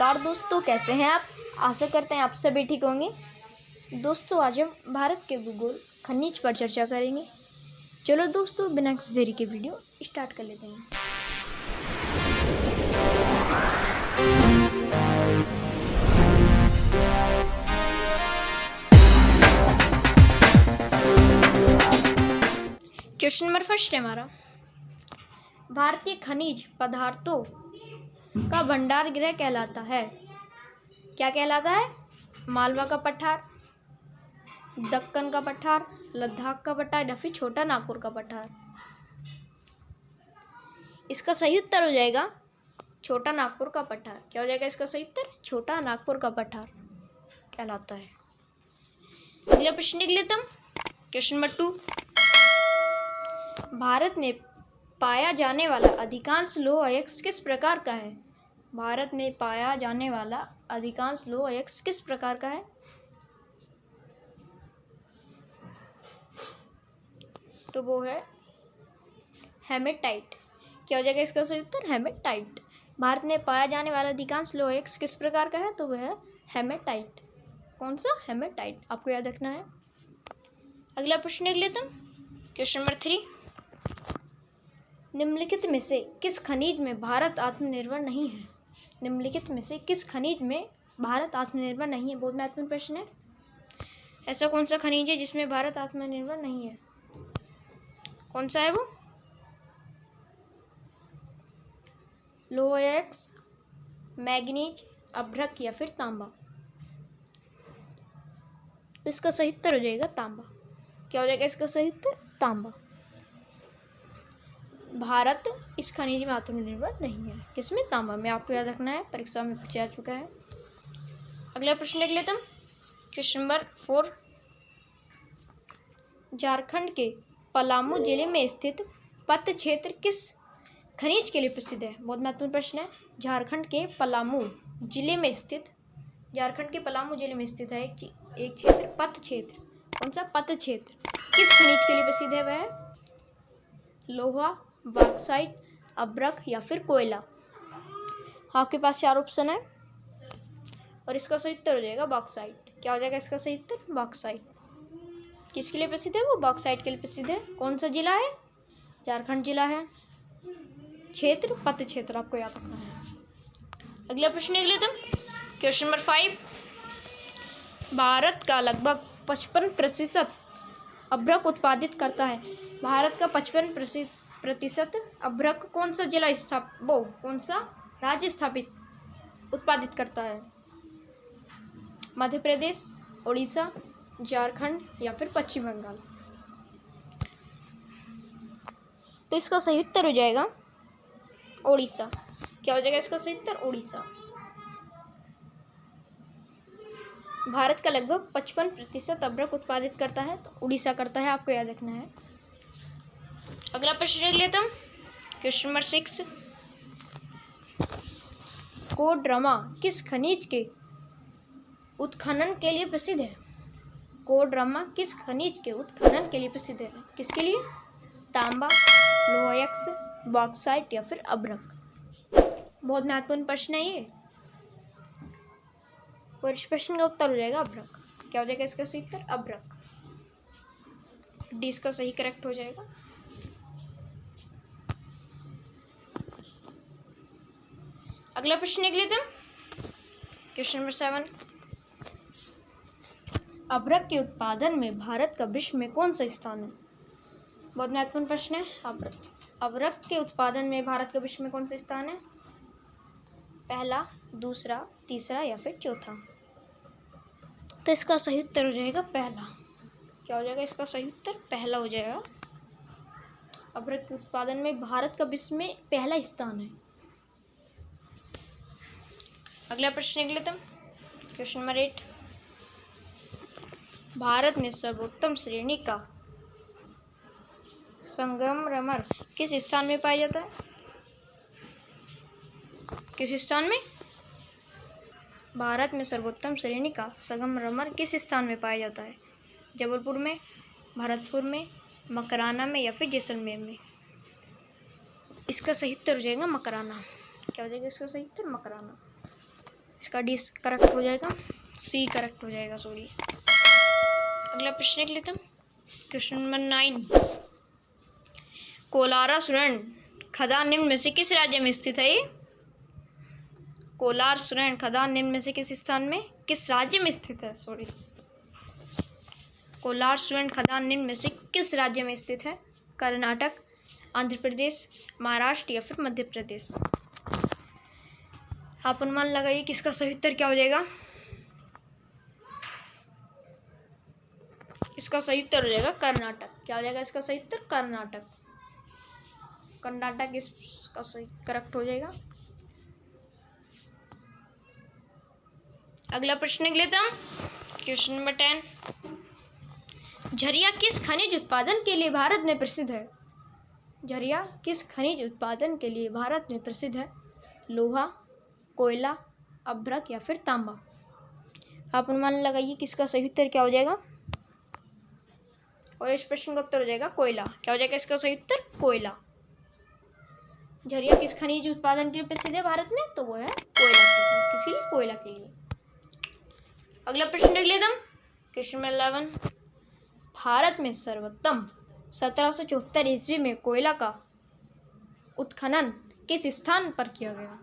नमस्कार दोस्तों, कैसे हैं आप। आशा करते हैं आप सभी ठीक होंगे। दोस्तों, आज हम भारत के भूगोल खनिज पर चर्चा करेंगे। चलो दोस्तों, बिना किसी देरी के वीडियो स्टार्ट कर लेते हैं। क्वेश्चन नंबर फर्स्ट है हमारा, भारतीय खनिज पदार्थों का भंडार गृह कहलाता है। क्या कहलाता है? मालवा का पठार, दक्कन का पठार, लद्दाख का पठार या फिर छोटा नागपुर का पठार। इसका सही उत्तर हो जाएगा छोटा नागपुर का पठार। क्या हो जाएगा इसका सही उत्तर? छोटा नागपुर का पठार कहलाता है। अगला प्रश्न देख लेते हम। क्वेश्चन नंबर 2, भारत में पाया जाने वाला अधिकांश लौह अयस्क किस प्रकार का है? भारत में पाया जाने वाला अधिकांश लौह अयस्क किस प्रकार का है? तो वो है हेमेटाइट। क्या हो जाएगा इसका सही उत्तर? हेमेटाइट। भारत में पाया जाने वाला अधिकांश लौह अयस्क किस प्रकार का है? तो वह है हेमेटाइट। कौन सा? हेमेटाइट। आपको याद रखना है। अगला प्रश्न देख लेते हैं। क्वेश्चन नंबर 3, निम्नलिखित में से किस खनिज में भारत आत्मनिर्भर नहीं है? निम्नलिखित में से किस खनिज में भारत आत्मनिर्भर नहीं है? बहुत महत्वपूर्ण प्रश्न है। ऐसा कौन सा खनिज है जिसमें भारत आत्मनिर्भर नहीं है? कौन सा है वो? लौह अयस्क, मैग्नीज, अभ्रक या फिर तांबा। तो इसका सही उत्तर हो जाएगा तांबा। क्या हो जाएगा इसका सही उत्तर? तांबा। भारत इस खनिज में आत्मनिर्भर नहीं है। किसमें? तांबा में। आपको याद रखना है, परीक्षा में पूछा जा चुका है। अगला प्रश्न देख लेते हम। क्वेश्चन नंबर 4, झारखंड के पलामू जिले में स्थित पत क्षेत्र किस खनिज के लिए प्रसिद्ध है? बहुत महत्वपूर्ण प्रश्न है। झारखंड के पलामू जिले में स्थित है एक क्षेत्र, पत क्षेत्र। कौन सा? पत क्षेत्र। किस खनिज के लिए प्रसिद्ध है? वह लोहा, बॉक्साइट, अभ्रक या फिर कोयला। आपके पास 4 ऑप्शन है और इसका सही उत्तर हो जाएगा बॉक्साइट। क्या हो जाएगा इसका सही उत्तर? बॉक्साइट। किसके लिए प्रसिद्ध है? वो बॉक्साइट के लिए प्रसिद्ध है। कौन सा जिला है? झारखंड जिला है। क्षेत्र पत क्षेत्र, आपको याद रखना है। अगला प्रश्न देख लेते हैं। क्वेश्चन नंबर 5, भारत का लगभग 55% अभ्रक उत्पादित करता है। भारत का 55% अभ्रक कौन सा कौन सा राज्य उत्पादित करता है? मध्य प्रदेश, उड़ीसा, झारखंड या फिर पश्चिम बंगाल। तो इसका सही उत्तर हो जाएगा उड़ीसा। क्या हो जाएगा इसका सही उत्तर? उड़ीसा। भारत का लगभग 55% अभ्रक उत्पादित करता है, तो उड़ीसा करता है। आपको याद रखना है। अगला प्रश्न देख लेते हैं। क्वेश्चन नंबर 6, कोडरमा किस खनिज के उत्खनन के लिए प्रसिद्ध है? कोडरमा किस खनिज के उत्खनन के लिए प्रसिद्ध है? किसके लिए? तांबा, लौह अयस्क, बॉक्साइट या फिर अभ्रक। बहुत महत्वपूर्ण प्रश्न है ये, और इस प्रश्न का उत्तर हो जाएगा अभ्रक। क्या हो जाएगा इसका सही उत्तर? अभ्रक। डी इसका सही करेक्ट हो जाएगा। अगला प्रश्न देख लेते हैं। क्वेश्चन नंबर 7, अभ्रक के उत्पादन में भारत का विश्व में कौन सा स्थान है? बहुत महत्वपूर्ण प्रश्न है। अभ्रक के उत्पादन में भारत का विश्व में कौन सा स्थान है? पहला, दूसरा, तीसरा या फिर चौथा। तो इसका सही उत्तर हो जाएगा पहला। क्या हो जाएगा इसका सही उत्तर? पहला हो जाएगा। अभ्रक के उत्पादन में भारत का विश्व में पहला स्थान है। अगला प्रश्न देख लेते हैं। क्वेश्चन नंबर 8, भारत में सर्वोत्तम श्रेणी का संगमरमर किस स्थान में पाया जाता है? किस स्थान में? भारत में सर्वोत्तम श्रेणी का संगमरमर किस स्थान में पाया जाता है? जबलपुर में, भरतपुर में, मकराना में या फिर जैसलमेर में। इसका सही उत्तर हो जाएगा मकराना। क्या हो जाएगा इसका सही उत्तर? मकराना। इसका डी करेक्ट हो जाएगा, सी करेक्ट हो जाएगा, सॉरी। अगला प्रश्न देख लेते हैं, क्वेश्चन नंबर 9। कोलारा सुरन खदान निम्न में से किस राज्य में स्थित है? ये कोलार सुरन खदान निम्न में से किस स्थान में, किस राज्य में स्थित है? सॉरी, कोलार सुरन खदान निम्न में से किस राज्य में स्थित है? कर्नाटक, आंध्र प्रदेश, महाराष्ट्र या फिर मध्य प्रदेश? आप अनुमान लगाइए किसका सही उत्तर क्या हो जाएगा। इसका सही उत्तर हो जाएगा कर्नाटक। क्या हो जाएगा इसका सही उत्तर? कर्नाटक। कर्नाटक इसका सही करेक्ट हो जाएगा। अगला प्रश्न देख लेते हैं, क्वेश्चन नंबर 10। झरिया किस खनिज उत्पादन के लिए भारत में प्रसिद्ध है? झरिया किस खनिज उत्पादन के लिए भारत में प्रसिद्ध है? लोहा, कोयला, अभ्रक या फिर तांबा? आप अनुमान लगाइए किसका सही उत्तर क्या हो जाएगा। और इस प्रश्न का उत्तर हो जाएगा कोयला। क्या हो जाएगा इसका सही उत्तर? कोयला। झरिया किस खनिज उत्पादन के लिए प्रसिद्ध है भारत में? तो वो है कोयला के लिए। किसके लिए? कोयला के लिए। अगला प्रश्न देख लेते हैं, क्वेश्चन नंबर 11। भारत में सर्वोत्तम 1774 ईस्वी में कोयला का उत्खनन किस स्थान पर किया गया?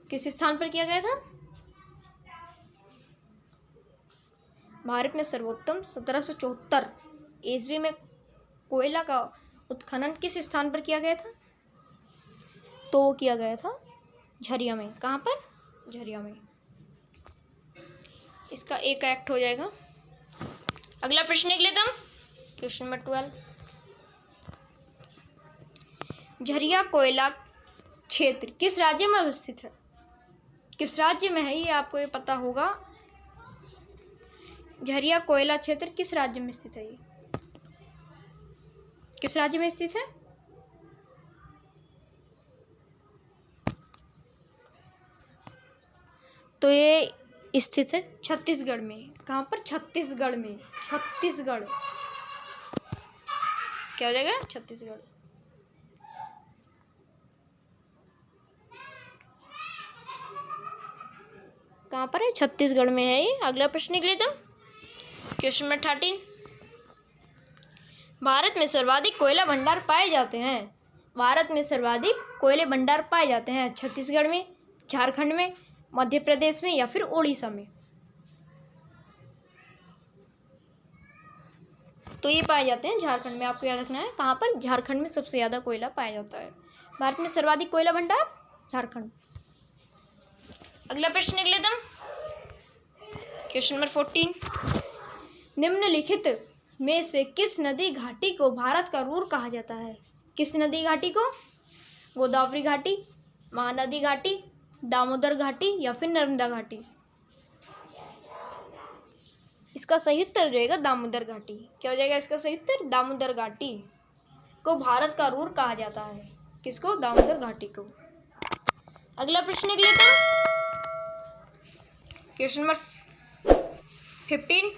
किस स्थान पर किया गया था? भारत में सर्वोत्तम 1774 ईस्वी में कोयला का उत्खनन किस स्थान पर किया गया था? तो वो किया गया था झरिया में। कहाँ पर? झरिया में। इसका ए करेक्ट हो जाएगा। अगला प्रश्न देख लेता हूँ, क्वेश्चन नंबर 12। झरिया कोयला क्षेत्र किस राज्य में अवस्थित है? किस राज्य में है ये आपको ये पता होगा। झरिया कोयला क्षेत्र किस राज्य में स्थित है? ये किस राज्य में स्थित है? तो ये स्थित है छत्तीसगढ़ में। कहाँ पर? छत्तीसगढ़ में। छत्तीसगढ़। क्या हो जाएगा? छत्तीसगढ़। कहाँ पर है? छत्तीसगढ़ में है ये। अगला प्रश्न निकले तो क्वेश्चन नंबर 13। भारत में सर्वाधिक कोयला भंडार पाए जाते हैं। भारत में सर्वाधिक कोयले भंडार पाए जाते हैं छत्तीसगढ़ में, झारखंड में, मध्य प्रदेश में या फिर उड़ीसा में? तो ये पाए जाते हैं झारखंड में। आपको याद रखना है कहाँ पर? झारखंड में सबसे ज़्यादा कोयला पाया जाता है। भारत में सर्वाधिक कोयला भंडार झारखंड। अगला प्रश्न निकले तुम, क्वेश्चन नंबर 14। निम्नलिखित में से किस नदी घाटी को भारत का रूर कहा जाता है? किस नदी घाटी को? गोदावरी घाटी, महानदी घाटी, दामोदर घाटी या फिर नर्मदा घाटी? इसका सही उत्तर हो जाएगा दामोदर घाटी। क्या हो जाएगा इसका सही उत्तर? दामोदर घाटी को भारत का रूर कहा जाता है। किसको? दामोदर घाटी को। अगला प्रश्न निकले तो क्वेश्चन नंबर 15।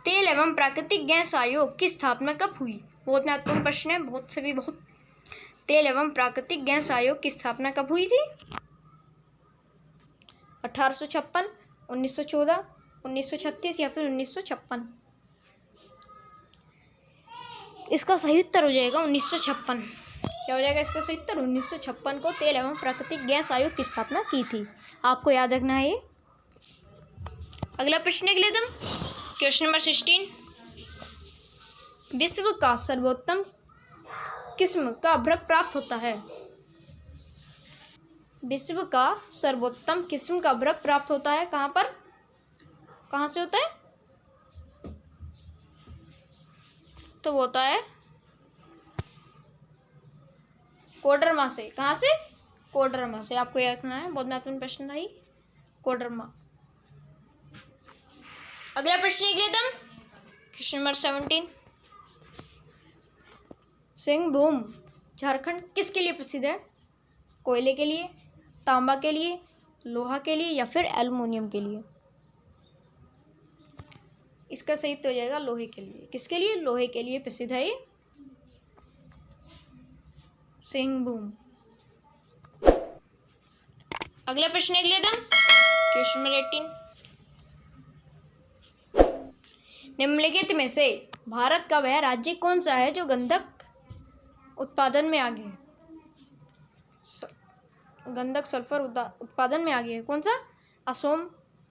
तेल एवं प्राकृतिक गैस आयोग की स्थापना कब हुई? बहुत महत्वपूर्ण प्रश्न है, बहुत से भी बहुत। तेल एवं प्राकृतिक गैस आयोग की स्थापना कब हुई थी? 1856, 1914, 1936 या फिर 1956? इसका सही उत्तर हो जाएगा 1956। क्या हो जाएगा इसका सही उत्तर? 1956 को तेल एवं प्राकृतिक गैस आयोग की स्थापना की थी। आपको याद रखना है ये। अगला प्रश्न देख लेते हैं, क्वेश्चन नंबर 16। विश्व का सर्वोत्तम किस्म का अभ्रक प्राप्त होता है? विश्व का सर्वोत्तम किस्म का अभ्रक प्राप्त होता है कहाँ पर? कहाँ से होता है? तो वो होता है कोडरमा से। कहाँ से? कोडरमा से। आपको याद रखना है, बहुत महत्वपूर्ण प्रश्न था ये, कोडरमा। अगला प्रश्न देख लेते हैं, क्वेश्चन नंबर 17। सिंहभूम झारखंड किसके लिए प्रसिद्ध है? कोयले के लिए, तांबा के लिए, लोहा के लिए या फिर एल्युमिनियम के लिए? इसका सही तो हो जाएगा लोहे के लिए। किसके लिए? लोहे के लिए प्रसिद्ध है ये। सिंहभूम। अगला प्रश्न देख लेते हैं, क्वेश्चन नंबर 18। निम्नलिखित में से भारत का वह राज्य कौन सा है जो गंधक उत्पादन में आगे है? गंधक सल्फर उत्पादन में आगे है, कौन सा? असम,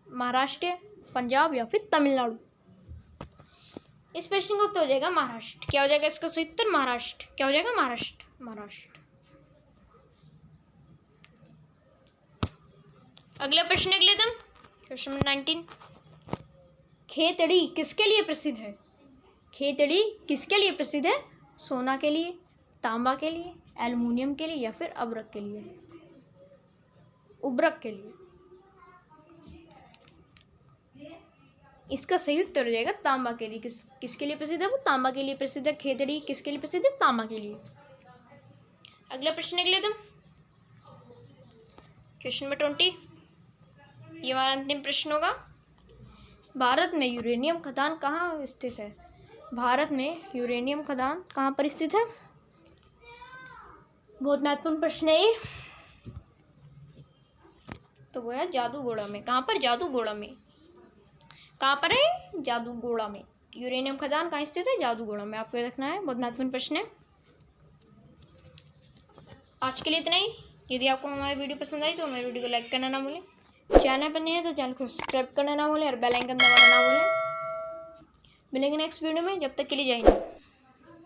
महाराष्ट्र, पंजाब या फिर तमिलनाडु। इस प्रश्न का उत्तर हो जाएगा महाराष्ट्र। क्या हो जाएगा इसका सही उत्तर? महाराष्ट्र। क्या हो जाएगा? महाराष्ट्र। महाराष्ट्र। अगला प्रश्न देख लेते हैं, क्वेश्चन नंबर 19। खेतड़ी किसके लिए प्रसिद्ध है? खेतड़ी किसके लिए प्रसिद्ध है? सोना के लिए, तांबा के लिए, एल्युमिनियम के लिए या फिर अब्रक के लिए? उब्रक के लिए। इसका सही उत्तर हो जाएगा तांबा के लिए। किसके लिए प्रसिद्ध है? वो तांबा के लिए प्रसिद्ध है। खेतड़ी किसके लिए प्रसिद्ध है? तांबा के लिए। अगला प्रश्न देख लेते हैं, क्वेश्चन नंबर 20। ये हमारा अंतिम प्रश्न होगा। भारत में यूरेनियम खदान कहाँ स्थित है? भारत में यूरेनियम खदान कहाँ पर स्थित है? बहुत महत्वपूर्ण प्रश्न है ये। तो वो है जादूगोड़ा में। कहाँ पर? जादूगोड़ा में। कहाँ पर है? जादूगोड़ा में। यूरेनियम खदान कहाँ स्थित है? जादूगोड़ा में। आपको याद रखना है, बहुत महत्वपूर्ण प्रश्न है। आज के लिए इतना ही। यदि आपको हमारी वीडियो पसंद आई तो हमारी वीडियो को लाइक करना ना भूलें। चैनल पर नहीं है तो चैनल को सब्सक्राइब करना ना भूलें और बेल आइकन दबाना ना भूलें। मिलेंगे नेक्स्ट वीडियो में, जब तक के लिए जय हिंद।